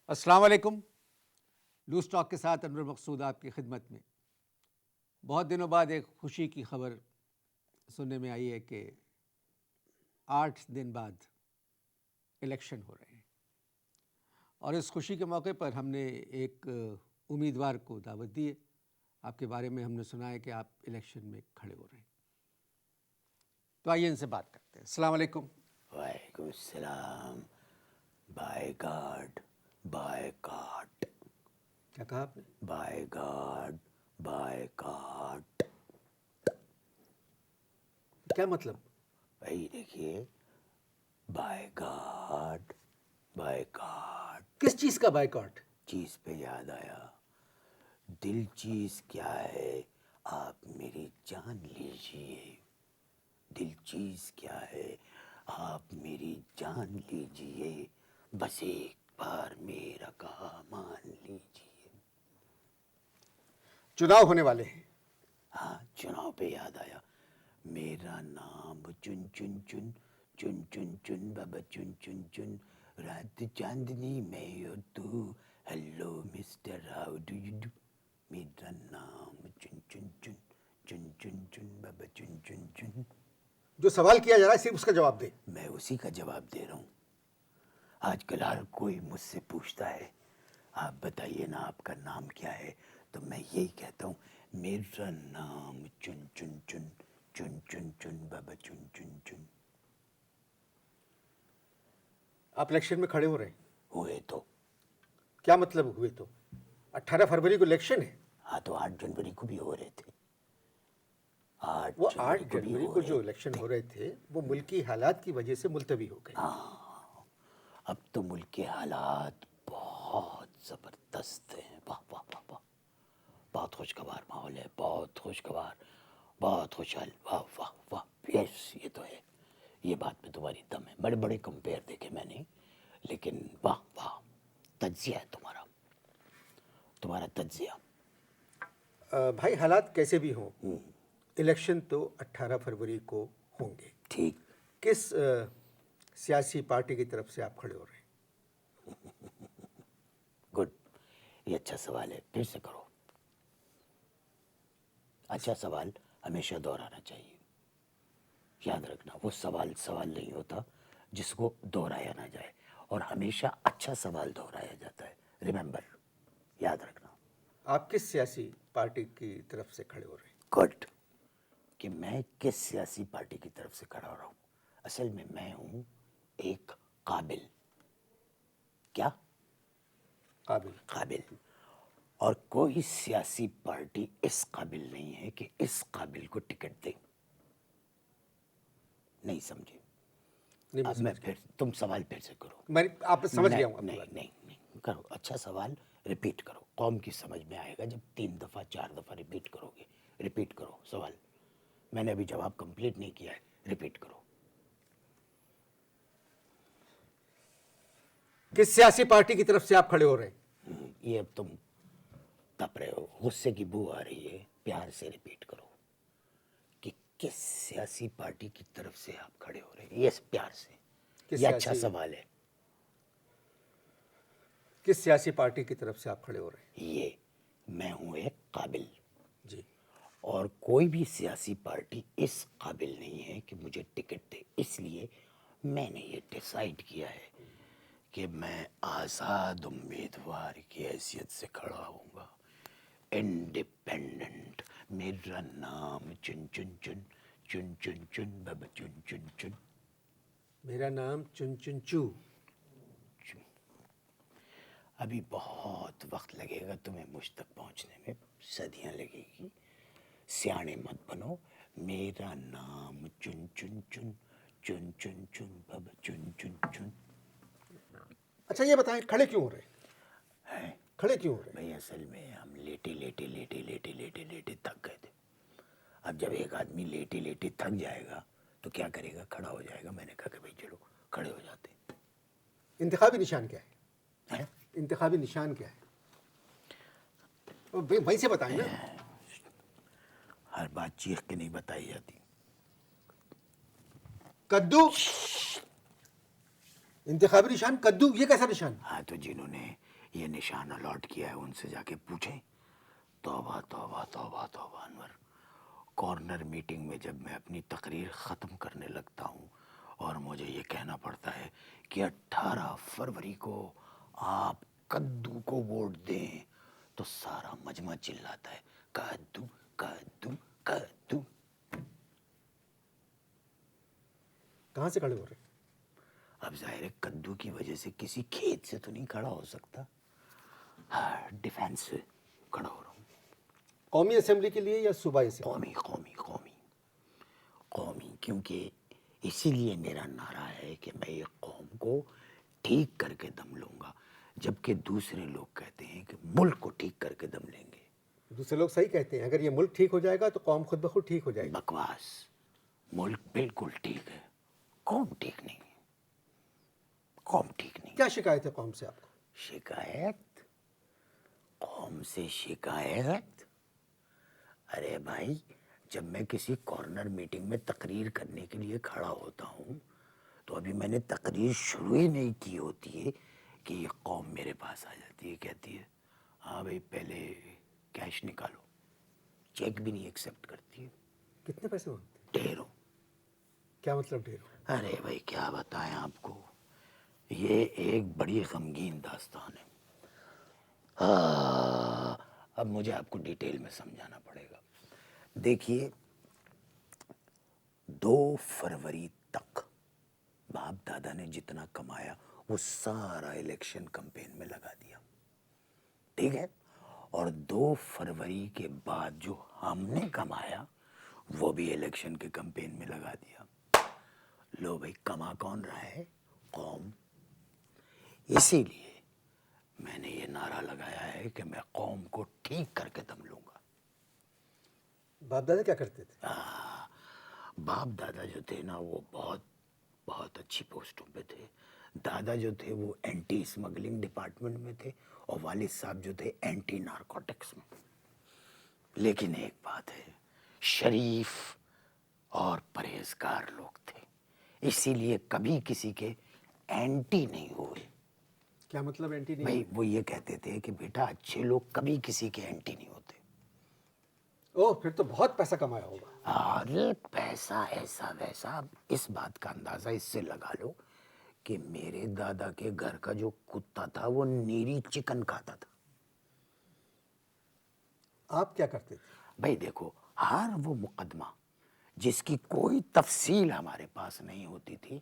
السلام علیکم. Loose talk کے ساتھ انور مقصود آپ کی خدمت میں. بہت دنوں بعد ایک خوشی کی خبر سننے میں آئی ہے کہ 8 دن بعد الیکشن ہو رہے ہیں، اور اس خوشی کے موقع پر ہم نے ایک امیدوار کو دعوت دی ہے. آپ کے بارے میں ہم نے سنا ہے کہ آپ الیکشن میں کھڑے ہو رہے ہیں، تو آئیے ان سے بات کرتے ہیں. السلام علیکم. وعلیکم السلام. بائی گاڈ بائی کاٹ. کیا کہا آپ نے؟ بائی گاڈ بائی کاٹ. کیا مطلب؟ بھائی دیکھیے، بائی گاڈ بائی کاٹ. کس چیز کا بائیکاٹ؟ چیز پہ یاد آیا. دل چیز کیا ہے آپ میری جان لیجیے. دل چیز کیا ہے آپ میری جان لیجیے. بس ایک بار میرا کہا مان لیجیے. چناؤ ہونے والے ہیں. ہاں، چناؤ پہ یاد آیا. میرا نام چن چن چن چن چن چن بابا چن چن چن. رات چاندنی میں اور تو. Hello mister how do you do. میرا نام چن چن چن چن چن چن بابا چن چن چن. جو سوال کیا جا رہا ہے صرف اس کا جواب دیں. میں اسی کا جواب دے رہا ہوں. آج کل ہر کوئی مجھ سے پوچھتا ہے آپ بتائیے نا آپ کا نام کیا ہے، تو میں یہی کہتا ہوں میرا نام چن چن چن چن چن چن بابا چن چن چن. آپ الیکشن میں کھڑے ہو رہے ہیں. ہوئے تو کیا مطلب ہوئے تو؟ 18 فروری کو الیکشن ہے. ہاں، تو 8 جنوری کو بھی ہو رہے تھے. وہ 8 8 جنوری کو بھی جنوری ہو کو رہے جو الیکشن ہو رہے تھے وہ ملکی حالات کی وجہ سے ملتوی ہو گئے. اب تو ملک کے حالات بہت زبردست ہیں. واہ واہ واہ واہ. بہت خوشگوار ماحول ہے، بہت خوشگوار، بہت خوشحال. واہ واہ واہ. یس، یہ تو ہے. یہ بات میں تمہاری دم ہے. بڑے بڑے کمپیئر دیکھے میں نے، لیکن واہ واہ. تجزیہ ہے تمہارا تجزیہ. بھائی حالات کیسے بھی ہوں، الیکشن تو 18 فروری کو ہوں گے. ٹھیک. کس سیاسی پارٹی کی طرف سے آپ کھڑے ہو رہے ہیں؟ گڈ. یہ اچھا سوال ہے، پھر سے کرو. اچھا سوال ہمیشہ دہرانا چاہیے. یاد رکھنا، وہ سوال نہیں ہوتا جس کو دہرایا نہ جائے، اور ہمیشہ اچھا سوال دہرایا جاتا ہے. ریممبر، یاد رکھنا. آپ کس سیاسی پارٹی کی طرف سے کھڑے ہو رہے ہیں؟ گڈ. کہ میں کس سیاسی پارٹی کی طرف سے کھڑا ہو رہا ہوں. اصل میں میں ہوں ایک قابل. کیا؟ قابل. اور کوئی سیاسی پارٹی اس قابل نہیں ہے کہ اس قابل کو ٹکٹ دے. نہیں سمجھے؟ اب میں پھر تم سوال پھر سے کرو. میں آپ سمجھ گیا ہوں. نہیں کرو. اچھا سوال ریپیٹ کرو. قوم کی سمجھ میں آئے گا جب 3 دفعہ 4 دفعہ ریپیٹ کرو گے. ریپیٹ کرو سوال. میں نے ابھی جواب کمپلیٹ نہیں کیا ہے. ریپیٹ کرو. کس سیاسی پارٹی کی طرف سے آپ کھڑے ہو رہے ہیں؟ یہ اب تم تپ رہے ہو، غصے کی بو آ رہی ہے. پیار سے ریپیٹ کرو کہ کس سیاسی پارٹی کی طرف سے آپ کھڑے ہو رہے ہیں. یہ پیار سے. یہ اچھا سوال ہے. کس سیاسی پارٹی کی طرف سے آپ کھڑے ہو رہے ہیں؟ یہ میں ہوں ایک قابل. جی. اور کوئی بھی سیاسی پارٹی اس قابل نہیں ہے کہ مجھے ٹکٹ دے. اس لیے میں نے یہ ڈیسائیڈ کیا ہے کہ میں آزاد امیدوار کی حیثیت سے کھڑا ہوں گا. انڈیپینڈنٹ. میرا نام چن چن چن چن چن چن بابا چن چن چن. میرا نام چن چن چو. ابھی بہت وقت لگے گا تمہیں مجھ تک پہنچنے میں، صدیاں لگے گی. سیانے مت بنو. میرا نام چن چن چن چن چن چن بابا چن چن چن. اچھا یہ بتائیں کھڑے کیوں ہو رہے ہیں؟ کھڑے کیوں ہو رہے ہیں؟ بھائی اصل میں ہم لیٹے لیٹے لیٹے لیٹے لیٹے لیٹے تھک گئے تھے. اب جب ایک آدمی لیٹے لیٹے تھک جائے گا تو کیا کرے گا؟ کھڑا ہو جائے گا. میں نے کہا کہ بھائی چلو کھڑے ہو جاتے ہیں. انتخابی نشان کیا ہے؟ انتخابی نشان کیا ہے؟ وہیں سے بتائیں نا. ہر بات چیخ کے نہیں بتائی جاتی. کدو. انتخابی نشان کدو، یہ کیسا نشان؟ ہاں، تو جنہوں نے یہ نشان الاٹ کیا ہے ان سے جا کے پوچھیں. توبہ توبہ توبہ توبہ انور. کارنر میٹنگ میں جب میں اپنی تقریر ختم کرنے لگتا ہوں اور مجھے یہ کہنا پڑتا ہے کہ 18 فروری کو آپ کدو کو ووٹ دیں, تو سارا مجمع چلاتا ہے کدو کدو کدو. کہاں سے کھڑے ہو رہے ہیں؟ اب ظاہر ہے کدو کی وجہ سے کسی کھیت سے تو نہیں کھڑا ہو سکتا, ہاں ڈیفینس سے کھڑا ہو رہا ہوں. قومی اسمبلی کے لیے یا صوبائی اسمبلی؟ قومی قومی قومی قومی, کیونکہ اسی لیے میرا نعرہ ہے کہ میں یہ قوم کو ٹھیک کر کے دم لوں گا, جبکہ دوسرے لوگ کہتے ہیں کہ ملک کو ٹھیک کر کے دم لیں گے. دوسرے لوگ صحیح کہتے ہیں, اگر یہ ملک ٹھیک ہو جائے گا تو قوم خود بخود ٹھیک ہو جائے گی. بکواس. ملک بالکل ٹھیک ہے, قوم ٹھیک نہیں ہے, قوم ٹھیک نہیں. کیا شکایت ہے قوم سے آپ کو؟ شکایت؟ قوم سے شکایت؟ ارے بھائی, جب میں کسی کارنر میٹنگ میں تقریر کرنے کے لیے کھڑا ہوتا ہوں تو ابھی میں نے تقریر شروع ہی نہیں کی ہوتی ہے کہ یہ قوم میرے پاس آ جاتی ہے, کہتی ہے ہاں بھائی پہلے کیش نکالو. چیک بھی نہیں ایکسیپٹ کرتی ہے. کتنے پیسے مانگتے ہیں؟ ڈھیروں. کیا مطلب ڈھیروں؟ ارے بھائی کیا بتائیں آپ کو, یہ ایک بڑی غمگین داستان ہے. اب مجھے آپ کو ڈیٹیل میں سمجھانا پڑے گا. دیکھیے, 2 فروری تک باپ دادا نے جتنا کمایا وہ سارا الیکشن کمپین میں لگا دیا, ٹھیک ہے, اور 2 فروری کے بعد جو ہم نے کمایا وہ بھی الیکشن کے کمپین میں لگا دیا. لو بھائی, کما کون رہا ہے؟ قوم. اسی لیے میں نے یہ نعرہ لگایا ہے کہ میں قوم کو ٹھیک کر کے دم لوں گا. باپ دادا کیا کرتے تھے؟ باپ دادا جو تھے نا وہ بہت بہت اچھی پوسٹوں پہ تھے. دادا جو تھے وہ اینٹی اسمگلنگ ڈپارٹمنٹ میں تھے اور والد صاحب جو تھے اینٹی نارکوٹکس میں. لیکن ایک بات ہے, شریف اور پرہیزگار لوگ تھے, اسی لیے کبھی کسی کے اینٹی نہیں ہوئے. کیا مطلب اینٹی نہیں؟ بھائی وہ یہ کہتے تھے کہ بیٹا اچھے لوگ کبھی کسی کے اینٹی نہیں ہوتے. اوہ, پھر تو بہت پیسہ کمایا ہوگا. ارے پیسہ ایسا ویسا, اس بات کا اندازہ اس سے لگا لو کہ میرے دادا کے گھر کا جو کتا تھا وہ نیری چکن کھاتا تھا. آپ کیا کرتے تھے؟ بھائی دیکھو, ہر وہ مقدمہ جس کی کوئی تفصیل ہمارے پاس نہیں ہوتی تھی,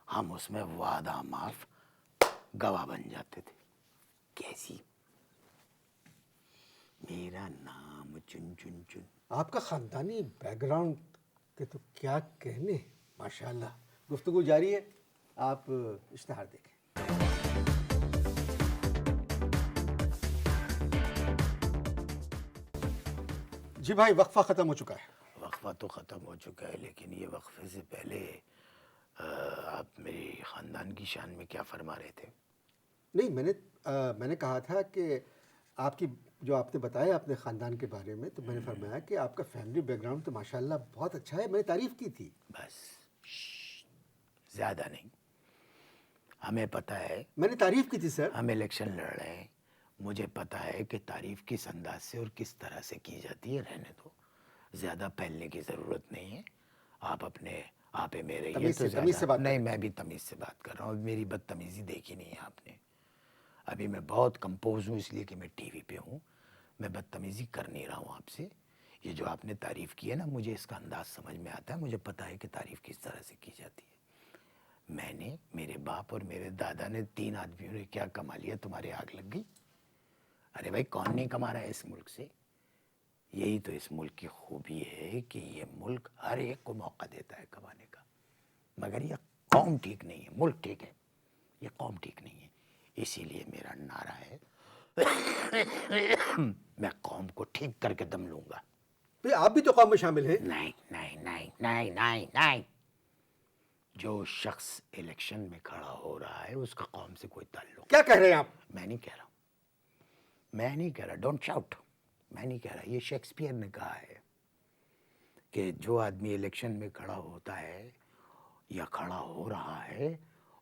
ہم اس میں وعدہ معاف گواہ بن جاتے تھے. کیسی؟ میرا نام چن چن چن. آپ کا خاندانی بیک گراؤنڈ کے تو کیا کہنے, ماشاءاللہ. گفتگو جاری ہے, آپ اشتہار دیکھیں. جی بھائی, وقفہ ختم ہو چکا ہے. وقفہ تو ختم ہو چکا ہے, لیکن یہ وقفے سے پہلے آپ میری خاندان کی شان میں کیا فرما رہے تھے؟ نہیں, میں نے کہا تھا کہ آپ کی جو آپ نے بتایا اپنے خاندان کے بارے میں, تو میں نے فرمایا کہ آپ کا فیملی بیک گراؤنڈ تو ماشاءاللہ بہت اچھا ہے. میں نے تعریف کی تھی. بس زیادہ نہیں, ہمیں پتہ ہے, میں نے تعریف کی تھی سر. ہم الیکشن لڑ رہے ہیں, مجھے پتہ ہے کہ تعریف کس انداز سے اور کس طرح سے کی جاتی ہے. رہنے دو, زیادہ پھیلنے کی ضرورت نہیں ہے. آپ اپنے آپ میرے یہ تو تمیز سے بات نہیں, میں بھی تمیز سے بات کر رہا ہوں. میری بدتمیزی دیکھی نہیں ہے آپ نے. ابھی میں بہت کمپوز ہوں اس لیے کہ میں ٹی وی پہ ہوں, میں بدتمیزی کر نہیں رہا ہوں آپ سے. یہ جو آپ نے تعریف کی ہے نا, مجھے اس کا انداز سمجھ میں آتا ہے, مجھے پتہ ہے کہ تعریف کس طرح سے کی جاتی ہے. میں نے, میرے باپ اور میرے دادا نے, 3 آدمیوں نے کیا کما لیا, تمہارے آگ لگ گئی. ارے بھائی, کون نہیں کما رہا ہے اس ملک سے؟ یہی تو اس ملک کی خوبی ہے کہ یہ ملک ہر ایک کو موقع دیتا ہے کمانے کا. مگر یہ قوم ٹھیک نہیں ہے, ملک ٹھیک ہے, یہ قوم ٹھیک نہیں ہے. اسی لیے میرا نعرہ ہے میں قوم کو ٹھیک کر کے دم لوں گا. بھئی آپ بھی تو قوم میں شامل ہیں. نہیں نہیں نہیں نہیں نہیں نہیں, جو شخص الیکشن میں کھڑا ہو رہا ہے اس کا قوم سے کوئی تعلق. کیا کہہ رہے ہیں آپ؟ میں نہیں کہہ رہا, میں نہیں کہہ رہا, ڈونٹ شاؤٹ. میں نہیں کہہ رہا, یہ شیکسپیئر نے کہا ہے کہ جو آدمی الیکشن میں کھڑا ہوتا ہے یا کھڑا ہو رہا ہے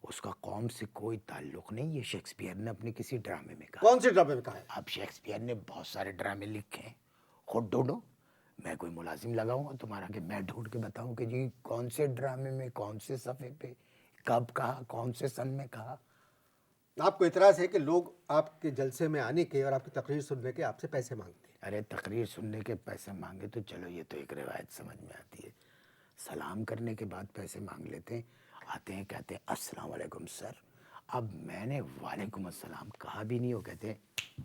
اس کا قوم سے کوئی تعلق نہیں. یہ شیکسپیئر نے اپنے کسی ڈرامے میں کہا. کون سے ڈرامے میں کہا ہے؟ اب شیکسپیئر نے بہت سارے ڈرامے لکھے ہیں, خود ڈھونڈو. میں کوئی ملازم لگاؤں گا تمہارا کہ میں ڈھونڈ کے بتاؤں کہ جی کون سے ڈرامے میں کون سے صفحے پہ کب کہا, کون سے سن میں کہا. آپ کو اعتراض ہے کہ لوگ آپ کے جلسے میں آنے کے اور آپ کی تقریر سننے کے آپ سے پیسے مانگتے ہیں؟ ارے تقریر سننے کے پیسے مانگے تو چلو یہ تو ایک روایت سمجھ میں آتی ہے. سلام کرنے کے بعد پیسے مانگ لیتے ہیں. آتے ہیں کہتے ہیں السلام علیکم سر. اب میں نے وعلیکم السلام کہا بھی نہیں, وہ کہتے ہیں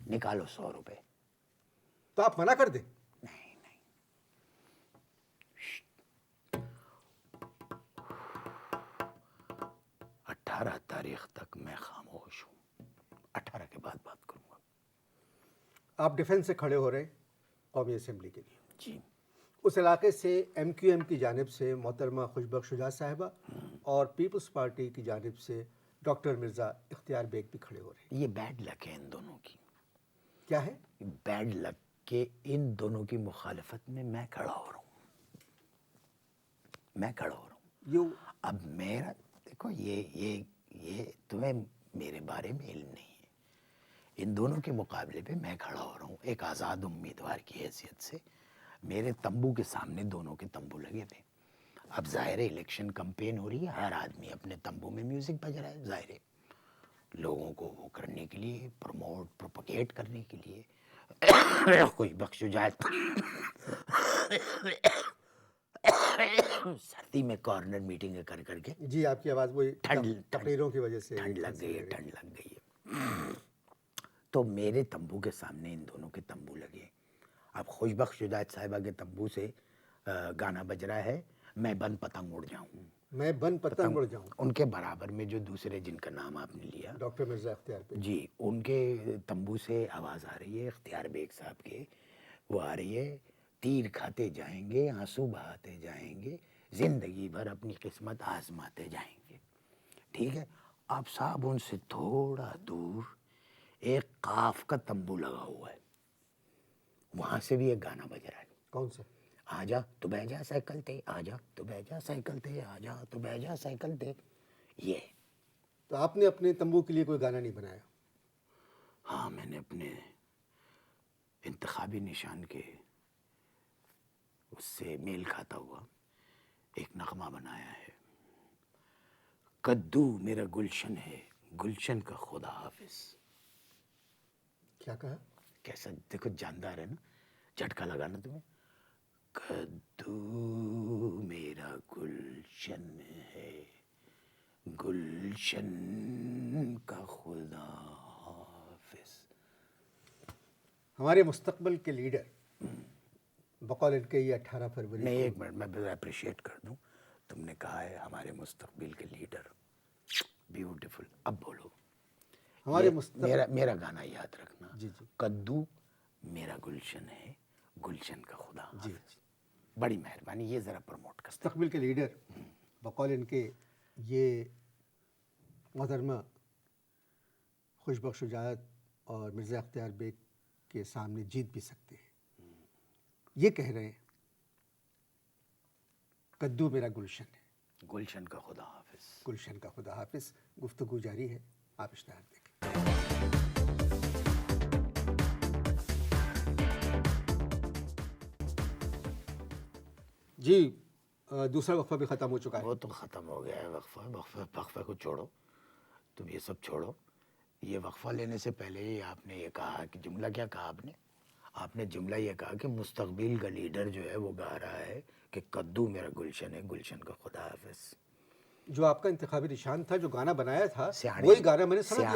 نکالو 100 روپے. تو آپ منع کر دیں. نہیں نہیں, 18 تاریخ تک میں خاموش ہوں, 18 کے بعد بات کروں گا. آپ ڈیفنس سے کھڑے ہو رہے ہیں قومی اسمبلی کے لیے. جی اس علاقے سے ایم کیو ایم کی جانب سے محترمہ خوشبخش شجاعت صاحبہ اور پیپلز پارٹی کی جانب سے ڈاکٹر مرزا اختیار بیگ بھی کھڑے ہو رہے ہیں. یہ بیڈ لک ہے ان دونوں کی. کیا ہے؟ بیڈ لک کے ان دونوں کی مخالفت میں میں کھڑا ہو رہا ہوں. میں کھڑا ہو رہا ہوں. یو اب میرا دیکھو یہ تمہیں میرے بارے میں علم نہیں ہے. ان دونوں کے مقابلے پہ میں کھڑا ہو رہا ہوں ایک آزاد امیدوار کی حیثیت سے. میرے تمبو کے سامنے دونوں کے تمبو لگے تھے. اب ظاہر ہے الیکشن کمپین ہو رہی ہے, ہر آدمی اپنے تمبو میں میوزک بج رہا ہے. ظاہر ہے لوگوں کو وہ کرنے کے لیے, پروموٹ پروپگیٹ کرنے کے لیے. کوئی بخش جائے سردی میں کارنر میٹنگ کر کر کے جی آپ کی آواز وہی ٹھنڈ تقریروں کی وجہ سے ٹھنڈ لگ گئی ہے, ٹھنڈ لگ گئی ہے. تو میرے تمبو کے سامنے ان دونوں کے تمبو لگے. اب خوشبخش شجاعت صاحبہ کے تمبو سے گانا بج رہا ہے میں بن پتنگ اڑ جاؤں. میں بن پتنگ اڑ جاؤں. ان کے برابر میں جو دوسرے جن کا نام آپ نے لیا ڈاکٹر مرزا اختیار بیگ. جی, ان کے تمبو سے آواز آ رہی ہے اختیار بیگ صاحب کے. وہ آ رہی ہے تیر کھاتے جائیں گے, آنسو بہاتے جائیں گے, زندگی بھر اپنی قسمت آزماتے جائیں گے. ٹھیک ہے. اب صاحب ان سے تھوڑا دور ایک قاف کا تمبو لگا ہوا ہے, وہاں سے بھی ایک گانا بج رہا ہے. کون سا؟ آ جا تو بہ جا سائیکل تے, آ جا تو بہ جا سائیکل تے, آ جا تو بہ جا سائیکل تے. یہ تو آپ نے اپنے تمبو کے لیے کوئی گانا نہیں بنایا؟ ہاں, میں نے اپنے انتخابی نشان کے اس سے میل کھاتا ہوا ایک نغمہ بنایا ہے. کدو میرا گلشن ہے, گلشن کا خدا حافظ. کیا کہا؟ کیسا دیکھو جاندار ہے نا, جھٹکا لگانا تمہیں. کدو میرا گلشن ہے, گلشن کا خدا حافظ. ہمارے مستقبل کے لیڈر بقول ان کے یہ 18 فروری نہیں ایک منٹ, میں بڑا اپریشیٹ کر دوں. تم نے کہا ہے ہمارے مستقبل کے لیڈر, بیوٹیفل. اب بولو ہمارے مستقبل. میرا گانا یاد رکھنا. جی جی کدو میرا گلشن ہے, گلشن کا خدا حافظ. جی بڑی مہربانی, یہ ذرا پروموٹ کر. مستقبل کے لیڈر بقول ان کے یہ محترمہ خوشبخش شجاعت اور مرزا اختیار بیگ کے سامنے جیت بھی سکتے ہیں. یہ کہہ رہے ہیں کدو میرا گلشن ہے, گلشن کا خدا حافظ. گلشن کا خدا حافظ. گفتگو جاری ہے, آپ اشتہار دیکھیں. جی دوسرا وقفہ بھی ختم ہو چکا ہے. وہ تو ختم ہو گیا ہے وقفہ کو چھوڑو, تم یہ سب چھوڑو. یہ وقفہ لینے سے پہلے ہی آپ نے یہ کہا کہ جملہ کیا کہا آپ نے جملہ یہ کہا کہ مستقبل کا لیڈر جو ہے وہ گا رہا ہے کہ کدو میرا گلشن ہے, گلشن کا خدا حافظ. جو آپ کا انتخابی نشان تھا, جو گانا بنایا تھا, سیانے وہی گانا میں نے سنا دیا.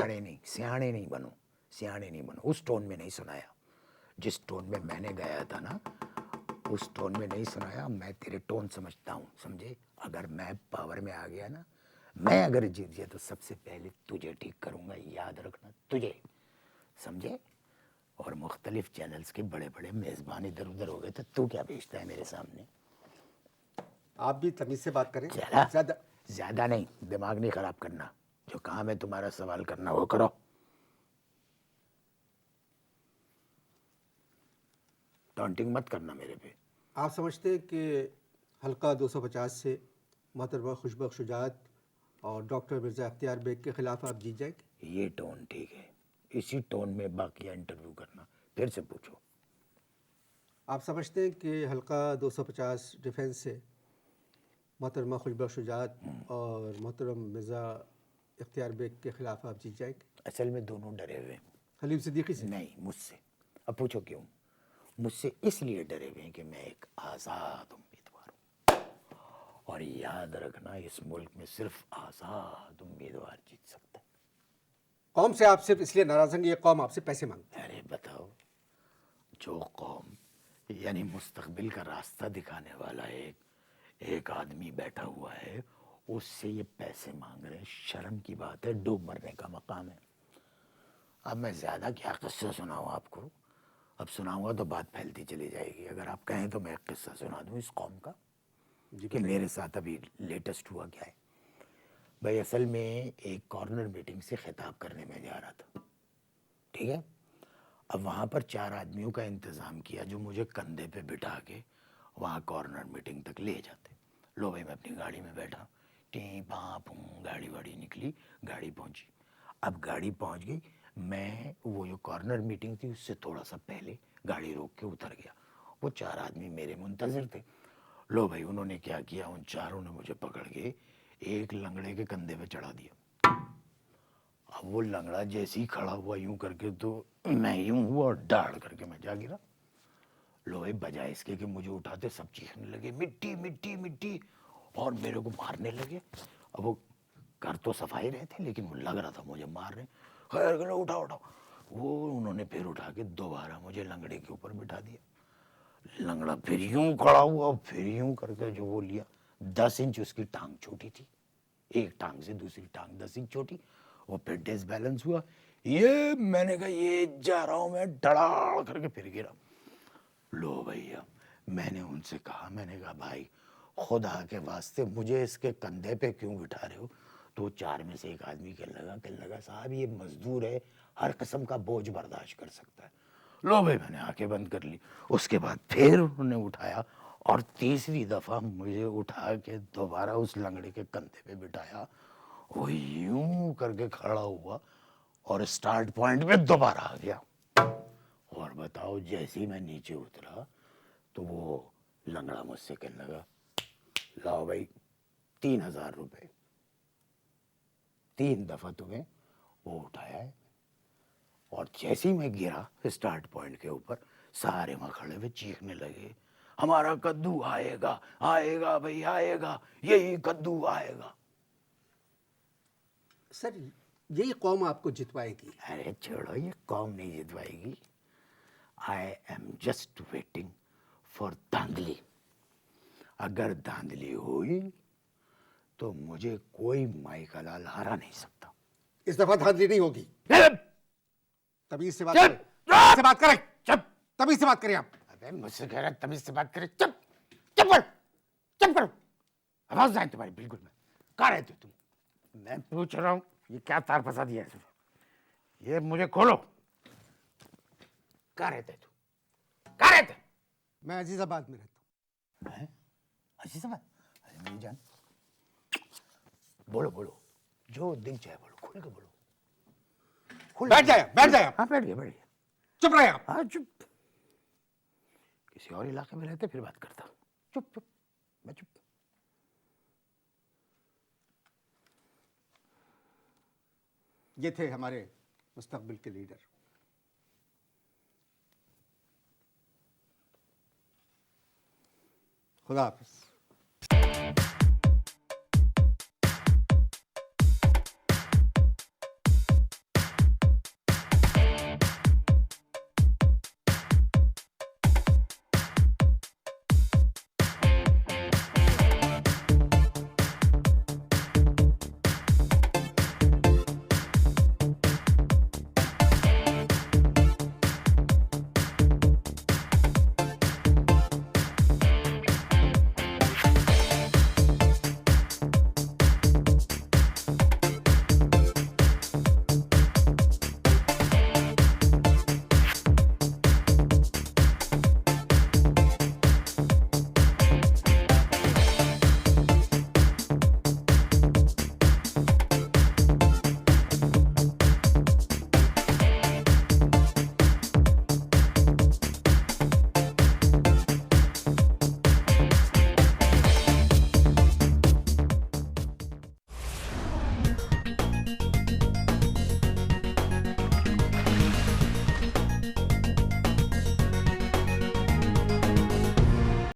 سیانے نہیں بنو, سیانے نہیں بنو. اس ٹون میں نہیں سنایا جس ٹون میں میں نے گایا تھا نا, اس ٹون میں نہیں سنایا. میں تیرے ٹون سمجھتا ہوں, سمجھے. اگر میں پاور میں آ گیا نا, میں اگر جیت گیا تو سب سے پہلے تجھے ٹھیک کروں گا, یاد رکھنا, تجھے, سمجھے. اور مختلف چینلز کے بڑے بڑے میزبان ادھر ادھر ہو گئے, تو کیا بیچتا ہے میرے سامنے. آپ بھی تمیز سے بات کریں. چلا زیادہ نہیں, دماغ نہیں خراب کرنا. جو کام ہے تمہارا سوال کرنا وہ کرو. ٹانٹنگ مت کرنا میرے پہ. آپ سمجھتے ہیں کہ حلقہ 250 سے محترمہ خوشبخش شجاعت اور ڈاکٹر مرزا اختیار بیگ کے خلاف آپ جیت جائیں گے؟ یہ ٹون ٹھیک ہے، اسی ٹون میں باقیہ انٹرویو کرنا، پھر سے پوچھو۔ آپ سمجھتے ہیں کہ حلقہ 250 ڈیفینس سے محترمہ خوش بخش شجاعت اور محترم مرزا اختیار بیگ کے خلاف آپ جیت جائیں گے؟ اصل میں دونوں ڈرے ہوئے ہیں۔ حلیم صدیقی سے؟ نہیں، مجھ سے۔ اب پوچھو کیوں؟ مجھ سے اس لیے ڈرے ہوئے ہیں کہ میں ایک آزاد امیدوار ہوں، اور یاد رکھنا اس ملک میں صرف آزاد امیدوار جیت سکتا ہے۔ قوم سے آپ صرف اس لیے ناراض ہیں کہ یہ قوم آپ سے پیسے مانگتی ہے۔ ارے بتاؤ، جو قوم یعنی مستقبل کا راستہ دکھانے والا ایک آدمی بیٹھا ہوا ہے، اس سے یہ پیسے مانگ رہے ہیں، شرم کی بات ہے، ڈوب مرنے کا مقام ہے۔ اب میں زیادہ کیا قصہ سناؤں آپ کو؟ اب سناؤں گا تو بات پھیلتی چلی جائے گی۔ اگر آپ کہیں تو میں ایک قصہ سنا دوں اس قوم کا کہ میرے ساتھ ابھی لیٹسٹ ہوا کیا ہے۔ بھائی اصل میں ایک کارنر میٹنگ سے خطاب کرنے میں جا رہا تھا، ٹھیک ہے؟ اب وہاں پر 4 آدمیوں کا انتظام کیا جو مجھے کندھے پہ بٹھا کے وہاں کارنر میٹنگ تک لے جاتے۔ لو بھائی، میں اپنی گاڑی میں بیٹھا، ٹیں پاں پوں، گاڑی واڑی نکلی، گاڑی پہنچی۔ اب گاڑی پہنچ گئی، میں وہ جو کارنر میٹنگ تھی اس سے تھوڑا سا پہلے گاڑی روک کے اتر گیا۔ وہ 4 آدمی میرے منتظر تھے۔ لو بھائی، انہوں نے کیا کیا، ان 4 نے مجھے پکڑ کے ایک لنگڑے کے کندھے پہ چڑھا دیا۔ اب وہ لنگڑا جیسے ہی کھڑا ہوا یوں کر کے تو میں یوں ہوا اور ڈاڑھ کر کے میں جا گرا۔ لو بھائی، بجائے اس کے کہ مجھے اٹھاتے، سب چیخنے لگے مٹی مٹی مٹی، اور میرے کو مارنے لگے۔ اب وہ کر تو صفائی رہے تھے لیکن وہ لگ رہا تھا مجھے مار رہے۔ خیر کرو، اٹھاؤ اٹھاؤ۔ وہ انہوں نے پھر اٹھا کے دوبارہ مجھے لنگڑے کے اوپر بٹھا دیا۔ لنگڑا پھر یوں کھڑا ہوا، پھر یوں کر کے جو وہ لیا، 10 انچ اس کی ٹانگ چھوٹی تھی، ایک ٹانگ سے دوسری ٹانگ 10 انچ چھوٹی۔ وہ پھر ڈس بیلنس ہوا، یہ میں نے کہا یہ جا رہا ہوں میں، ڈڑاڑ کر کے پھر گرا۔ لو بھیا، میں نے ان سے کہا، میں نے کہا بھائی خدا کے واسطے مجھے اس کے کندھے پہ کیوں بٹھا رہے ہو؟ تو 4 میں سے ایک آدمی کہنے لگا صاحب یہ مزدور ہے، ہر قسم کا بوجھ برداشت کر سکتا ہے۔ لو بھائی، میں نے آنکھیں بند کر لی۔ اس کے بعد پھر انہوں نے اٹھایا اور تیسری دفعہ مجھے اٹھا کے دوبارہ اس لنگڑے کے کندھے پہ بٹھایا۔ وہ یوں کر کے کھڑا ہوا اور اسٹارٹ پوائنٹ پہ دوبارہ آ گیا۔ اور بتاؤ، جیسے ہی میں نیچے اترا تو وہ لنگڑا مجھ سے کہنے لگا لاؤ بھائی 3000 روپے، 3 دفعہ تمہیں وہ اٹھایا ہے۔ اور جیسے ہی میں گرا اسٹارٹ پوائنٹ کے اوپر، سارے وہاں کھڑے ہوئے چیخنے لگے ہمارا کدو آئے گا، آئے گا بھائی آئے گا، یہی کدو آئے گا۔ سر یہی قوم آپ کو جتوائے گی؟ ارے چھوڑو، یہ قوم نہیں جتوائے گی۔ I'm just waiting for دھاندلی۔ اگر دھاندلی ہوئی تو مجھے کوئی مائی کا لال ہرا نہیں سکتا۔ اس دفعہ دھاندلی نہیں ہوگی۔ تمیز سے بات چپ کریں، تمیز سے بات کریں، چپ۔ تمیز سے بات کریں آپ۔ ابے مجھ سے کہہ رہا تمیز سے بات کرے، چپ چپ کرو، چپ کرو، آواز آئے تمہاری بالکل میں۔ کہاں رہتے تم؟ میں پوچھ رہا ہوں یہ کیا تار پھنسا دیا ہے؟ یہ مجھے کھولو، کہاں رہتے تم؟ کہاں رہتے؟ میں عزیز آباد میں رہتا ہوں۔ عزیز آباد؟ ارے میری جان، بولو بولو، جو دل چاہے بولو، کھول کے بولو۔ بیٹھ جائے، بیٹھ جائے آپ، ہاں بیٹھ گیا، بیٹھ گیا۔ چپ رہے آپ۔ ہاں چپ، کسی اور علاقے میں رہتے پھر بات کرتا ہوں۔ چپ چپ، میں چپ۔ یہ تھے ہمارے مستقبل کے لیڈر۔ خدا حافظ۔